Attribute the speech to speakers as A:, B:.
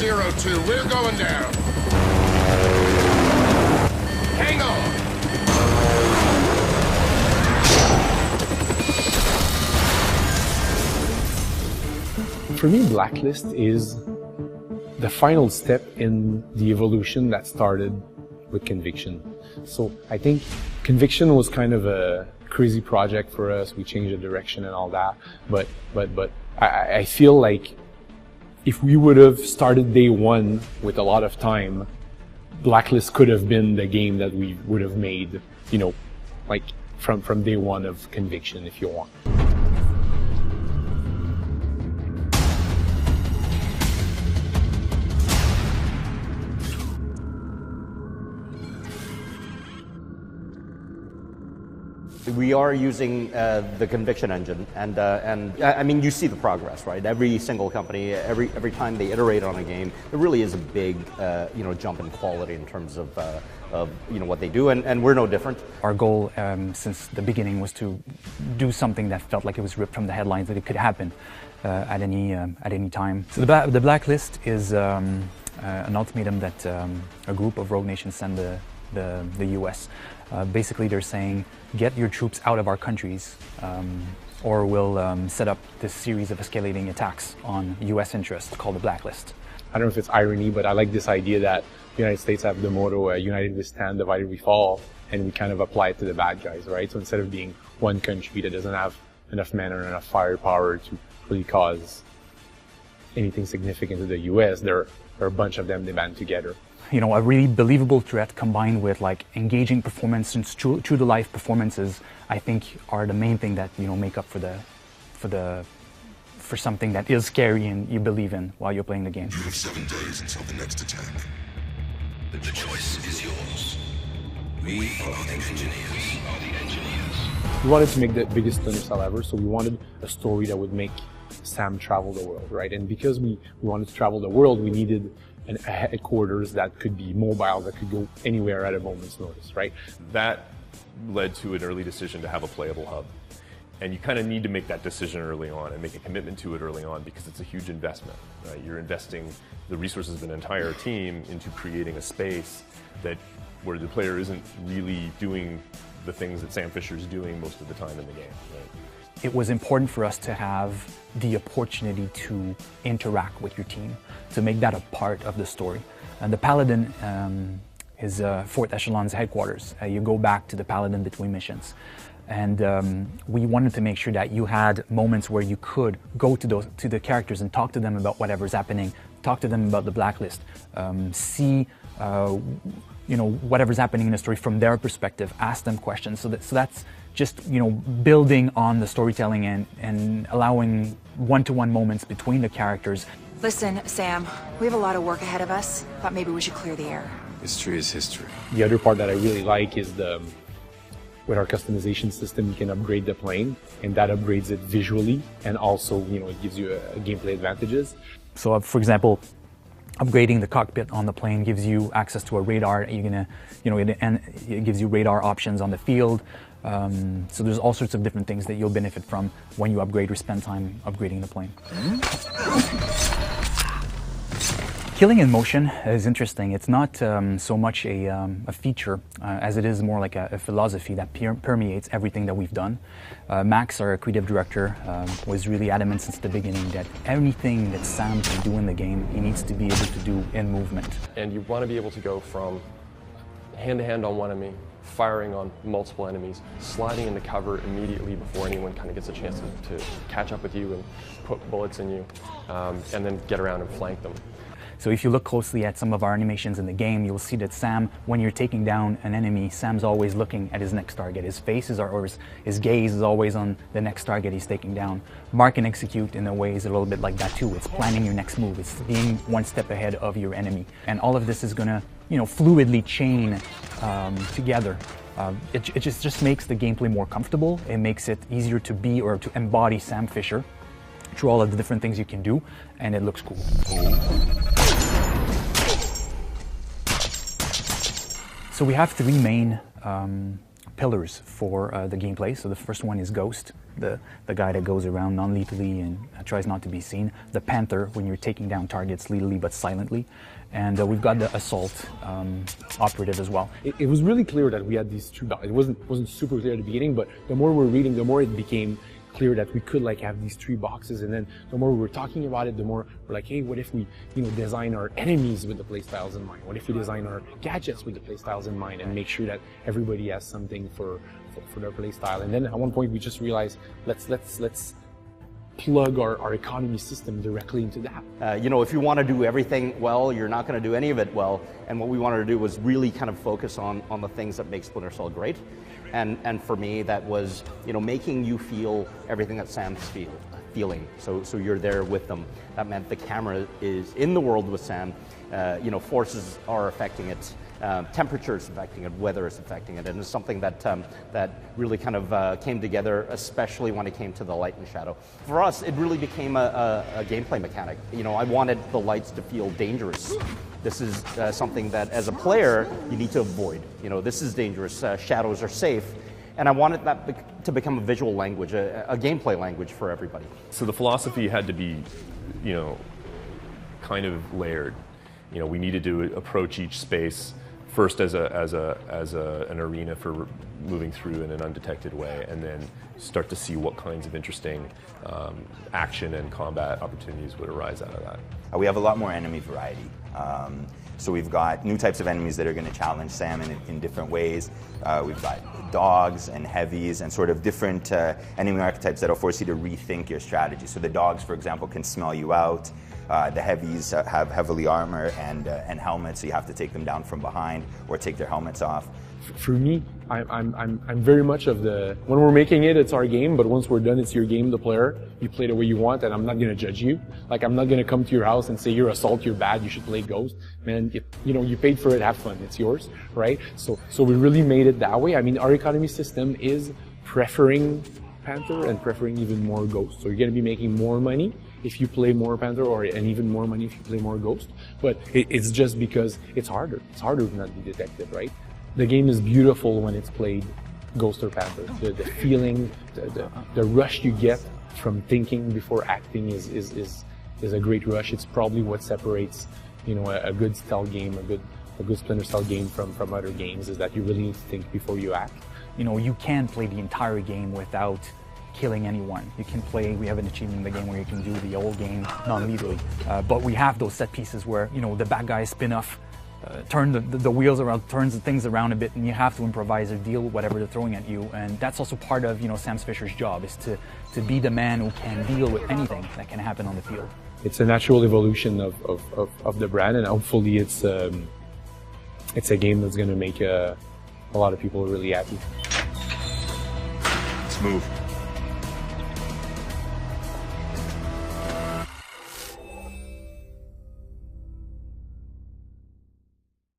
A: 02, we're going down. Hang on.
B: For me, Blacklist is the final step in the evolution that started with Conviction. So I think Conviction was kind of a crazy project for us. We changed the direction and all that. But I feel like if we would have started day one with a lot of time, Blacklist could have been the game that we would have made, you know, like from day one of Conviction, if you want.
C: We are using the Conviction engine, and I mean, you see the progress, right? Every single company, every time they iterate on a game, there really is a big, jump in quality in terms of what they do, and we're no different.
D: Our goal since the beginning was to do something that felt like it was ripped from the headlines, that it could happen at any time. So the Blacklist is an ultimatum that a group of rogue nations send the U.S. Basically, they're saying, get your troops out of our countries, or we'll set up this series of escalating attacks on U.S. interests called the Blacklist.
B: I don't know if it's irony, but I like this idea that the United States have the motto, united we stand, divided we fall, and we kind of apply it to the bad guys, right? So instead of being one country that doesn't have enough men or enough firepower to really cause anything significant to the U.S., there are a bunch of them, they band together.
D: You know, a really believable threat combined with like engaging performance and true to life performances, I think are the main thing that, you know, make up for something that is scary and you believe in while you're playing the game.
A: You have 7 days until the next attack. The choice is yours. We are the engineers.
B: We wanted to make the biggest Splinter cell ever, so we wanted a story that would make Sam travel the world, right? And because we wanted to travel the world, we needed a headquarters that could be mobile, that could go anywhere at a moment's notice, right?
E: That led to an early decision to have a playable hub. And you kind of need to make that decision early on and make a commitment to it early on because it's a huge investment, right? You're investing the resources of an entire team into creating a space where the player isn't really doing the things that Sam Fisher's doing most of the time in the game, right?
D: It was important for us to have the opportunity to interact with your team, to make that a part of the story. And the Paladin is Fourth Echelon's headquarters. You go back to the Paladin between missions. And we wanted to make sure that you had moments where you could go to the characters and talk to them about whatever's happening, talk to them about the Blacklist, see whatever's happening in the story from their perspective, ask them questions. So that's just, you know, building on the storytelling and allowing one-to-one moments between the characters.
F: Listen, Sam, we have a lot of work ahead of us. Thought maybe we should clear the air.
A: History is history.
B: The other part that I really like is with our customization system, you can upgrade the plane, and that upgrades it visually, and also, you know, it gives you a gameplay advantages. So, for example, upgrading the cockpit on the plane gives you access to a radar. It gives you radar options on the field. So there's all sorts of different things that you'll benefit from when you upgrade or spend time upgrading the plane. Killing in motion is interesting. It's not so much a feature as it is more like a philosophy that permeates everything that we've done. Max, our creative director, was really adamant since the beginning that anything that Sam can do in the game, he needs to be able to do in movement.
G: And you want to be able to go from hand-to-hand on one enemy, firing on multiple enemies, sliding into cover immediately before anyone kind of gets a chance to catch up with you and put bullets in you, and then get around and flank them.
D: So if you look closely at some of our animations in the game, you'll see that Sam, when you're taking down an enemy, Sam's always looking at his next target. His face or his gaze is always on the next target he's taking down. Mark and Execute, in a way, is a little bit like that too. It's planning your next move. It's being one step ahead of your enemy. And all of this is going to, you know, fluidly chain together. It just makes the gameplay more comfortable. It makes it easier to be or to embody Sam Fisher through all of the different things you can do, and it looks cool. So we have three main pillars for the gameplay. So the first one is Ghost, the guy that goes around non-lethally and tries not to be seen. The Panther, when you're taking down targets lethally but silently. And we've got the Assault operative as well.
B: It was really clear that we had these two. It wasn't super clear at the beginning, but the more we're reading, the more it became clear that we could like have these 3 boxes. And then the more we were talking about it, the more we're like, hey, what if we, design our enemies with the playstyles in mind? What if we design our gadgets with the playstyles in mind and make sure that everybody has something for their playstyle? And then at one point we just realized, let's plug our economy system directly into that.
C: If you want to do everything well, you're not going to do any of it well. And what we wanted to do was really kind of focus on the things that make Splinter Cell great. And for me, that was, making you feel everything that Sam's feeling. So you're there with them. That meant the camera is in the world with Sam. Forces are affecting it. Temperature is affecting it, weather is affecting it, and it's something that really kind of came together, especially when it came to the light and shadow. For us, it really became a gameplay mechanic. I wanted the lights to feel dangerous. This is something that, as a player, you need to avoid. This is dangerous. Shadows are safe. And I wanted that to become a visual language, a gameplay language for everybody.
E: So the philosophy had to be, kind of layered. We needed to approach each space first as an arena for moving through in an undetected way, and then start to see what kinds of interesting action and combat opportunities would arise out of that.
H: We have a lot more enemy variety. So we've got new types of enemies that are going to challenge Sam in different ways. We've got dogs and heavies and sort of different enemy archetypes that'll force you to rethink your strategy. So the dogs, for example, can smell you out. The heavies have heavily armor and helmets, so you have to take them down from behind or take their helmets off.
B: For me, I'm very much of the, when we're making it, it's our game, but once we're done, it's your game, the player. You play the way you want, and I'm not going to judge you. Like, I'm not going to come to your house and say, you're Assault, you're bad, you should play Ghost. Man, you paid for it, have fun, it's yours, right? So we really made it that way. I mean, our economy system is preferring Panther and preferring even more Ghost. So you're going to be making more money if you play more Panther, and even more money if you play more Ghost. But it's just because it's harder. It's harder to not be detected, right? The game is beautiful when it's played Ghost or Panther. The feeling, the rush you get from thinking before acting is a great rush. It's probably what separates, a good stealth game, a good Splinter Cell game from other games, is that you really need to think before you act.
D: You can play the entire game without killing anyone. You can play, we have an achievement in the game where you can do the old game non-lethally. But we have those set pieces where, the bad guys spin off, turn the wheels around, turns the things around a bit, and you have to improvise or deal with whatever they're throwing at you. And that's also part of, Sam Fisher's job, is to be the man who can deal with anything that can happen on the field.
B: It's a natural evolution of the brand, and hopefully it's a game that's going to make a lot of people really happy.
H: Let's move.